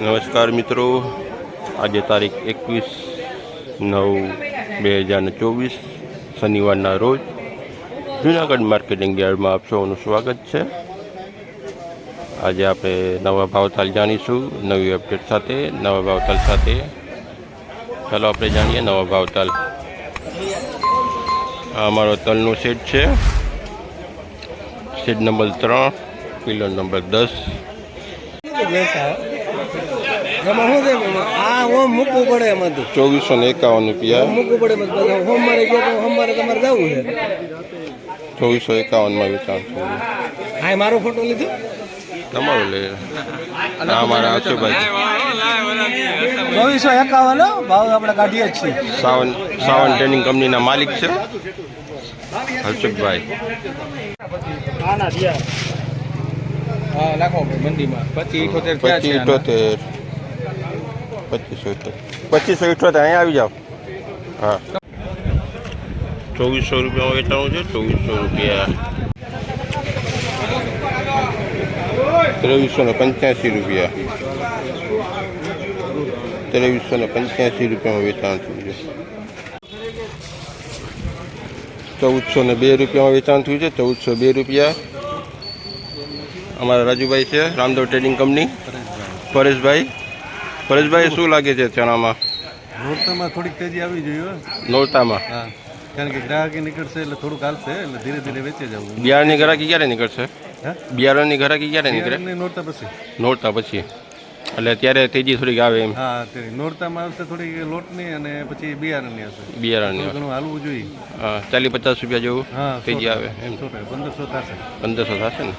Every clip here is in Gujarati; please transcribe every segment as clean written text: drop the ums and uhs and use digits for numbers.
નમસ્કાર મિત્રો, આજે તારીખ 21/9/2024 શનિવારના રોજ જૂનાગઢ માર્કેટિંગ યાર્ડમાં આપ સૌનું સ્વાગત છે। આજે આપણે નવા ભાવતાલ જાણીશું નવી અપડેટ સાથે, નવા ભાવતાલ સાથે। ચાલો આપણે જાણીએ નવા ભાવતાલ। આ અમારો તલનો શેડ છે, શેડ નંબર 3, પિલર નંબર 10। મૂકવું પડે એમાં 2451 રૂપિયા મૂકવું પડે સોમવારે ગયો તો સોમવારે તમારે જવું છે 2451 માં વેચાણ છે। હા, મારો ફોટો લીધો તમારો લે અમારા અક્ષુભાઈ 2451 ભાવ આપણે કાઢીએ જ છીએ। સાવન ટ્રેનિંગ કંપનીના માલિક છે હર્ષુભાઈ। હા, નાખો મંડીમાં 2578 અહીંયા આવી જાઓ। હા, 2400 રૂપિયામાં વેચાણું છે। 2400 રૂપિયા 2385 રૂપિયા 2385 રૂપિયામાં વેચાણ થયું છે। 1402 રૂપિયામાં વેચાણ થયું છે। 1402 રૂપિયા અમારા રાજુભાઈ છે, રામદેવ ટ્રેડિંગ કંપની। પરેશભાઈ શું લાગે છે ચણામાં? નોરતામાં થોડીક તેજી આવી જોઈએ। નોરતામાં હા, કારણ કે ગ્રાહકી નીકળશે એટલે થોડુંક હાલશે, એટલે ધીરે ધીરે વેચી જવું। બિયારણની ઘરાકી ક્યારે નીકળશે? હા, બિયારણની ઘરાકી ક્યારે નીકળે? નોરતા પછી। નોરતા પછી, એટલે ત્યારે તેજી થોડીક આવે એમ? હા, નોરતામાં આવશે થોડીક લોટની અને પછી બિયારણની આવશે। બિયારણની ઘણું હાલવું જોઈએ। હા, 40-50 રૂપિયા જેવું તેજી આવે એમ? 1500 થશે। 1500 થશે ને?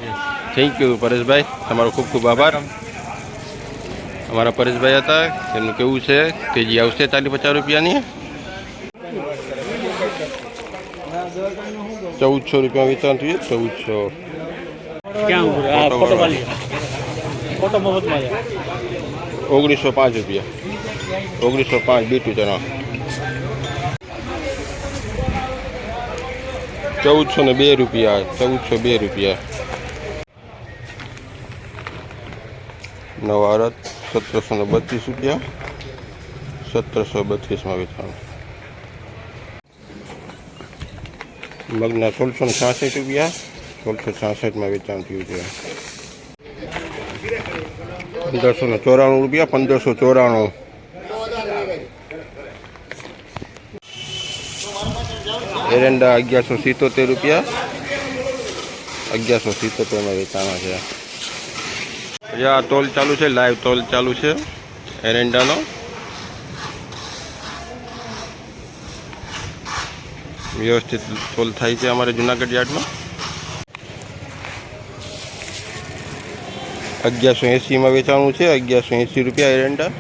થેન્ક યુ પરેશભાઈ, તમારો ખૂબ ખૂબ આભાર। અમારા પરેશભાઈ હતા, એમનું કેવું છે તેજી આવશે 40-50 રૂપિયાની। 1400 રૂપિયા વેચાણ થયું છે। 1905 રૂપિયા 1905 બીટું ચણા 1402 રૂપિયા 1402 રૂપિયા। નવા અડદ 1732 રૂપિયા 1732માં વેચાણ। મગના 1666 રૂપિયા 1666માં વેચાણ થયું છે। 1594 રૂપિયા 1594। એરંડા 1177 રૂપિયા 1177માં વેચાણા છે। આ તોલ ચાલુ છે, લાઈવ તોલ ચાલુ છે એરંડાનો। વ્યવસ્થિત તોલ થાય છે અમારે જુનાગઢ યાર્ડમાં। 1180માં વેચાણું છે। 1180 રૂપિયા એરંડા।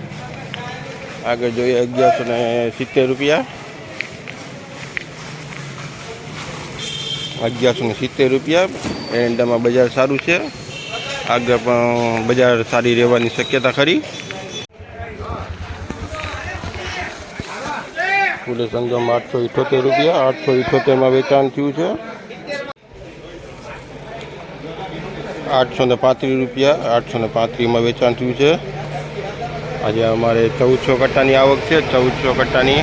આગળ જોઈએ 1170 રૂપિયા 1170 રૂપિયા। એરંડામાં બજાર સારું છે, આગળ પણ બજાર સારી રહેવાની શક્યતા ખરી। ફૂલે સંગમ 878 રૂપિયા 878માં વેચાણ થયું છે। 835 રૂપિયા 835માં વેચાણ થયું છે। આજે અમારે 1400 કટ્ટાની આવક છે। 1400 કટ્ટાની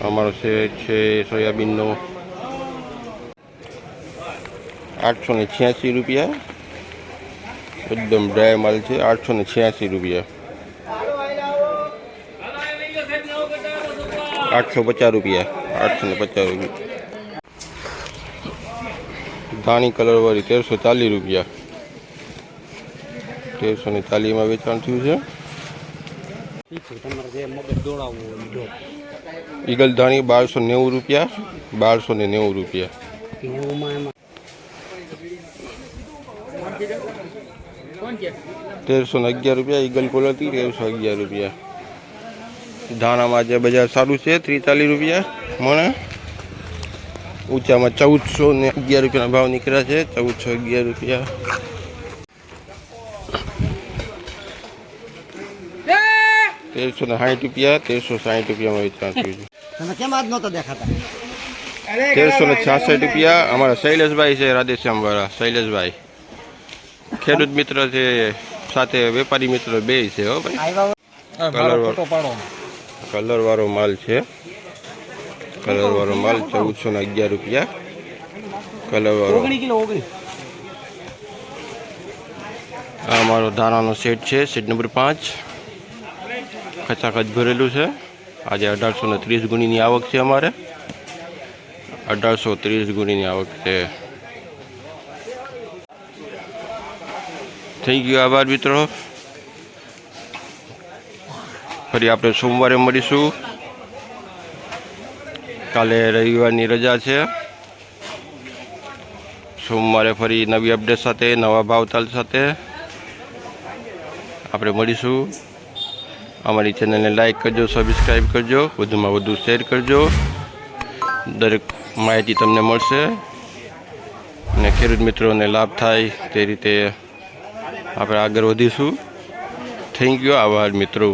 અમારો શેર છે સોયાબીનનો 886 રૂપિયા। એકદમ ડ્રાય માલ છે। 886 રૂપિયા 850 રૂપિયા 850 રૂપિયા। ધાણી કલરવાળી 1340 રૂપિયા 1340માં વેચાણ થયું છે। ઈગલ ધાણી 1290 રૂપિયા 1290 રૂપિયા। 1311 રૂપિયા ઈગલ ક્વોલિટી 1311 રૂપિયા। ધાણામાં આજે બજાર સારું છે। 43 રૂપિયા મને ઊંચામાં 1411 રૂપિયાના ભાવ નીકળ્યા છે। 1411 રૂપિયા। ₹1360 ₹1360 રૂપિયામાં વેચાણ થયું છે। 1366 રૂપિયા। અમારા શૈલેષભાઈ છે રાધેશ્યામ વાળા, શૈલેષભાઈ ખેડૂત મિત્ર છે સાથે વેપારી મિત્ર બે છે હો ભાઈ. કલર વાળો માલ છે. કલર વાળો માલ 1411 રૂપિયા કલર વાળો. આ અમારો ધાણાનો સેટ છે, સેટ નંબર 5. ખચાખચ ભરેલું છે. આજે 1830 ગુણીની આવક છે અમારે. 1830 ગુણીની આવક છે. થેન્ક યુ, આભાર મિત્રો. ફરી આપણે સોમવારે મળીશું. કાલે રવિવારની રજા છે. સોમવારે ફરી નવી અપડેટ સાથે, નવા ભાવતાલ સાથે આપણે મળીશું. અમારી ચેનલને લાઈક કરજો, સબસ્ક્રાઈબ કરજો, વધુમાં વધુ શેર કરજો. દરેક માહિતી તમને મળશે અને ખેડૂત મિત્રોને લાભ થાય તે રીતે આપણે આગળ વધીશું. થેન્ક યુ, આભાર મિત્રો.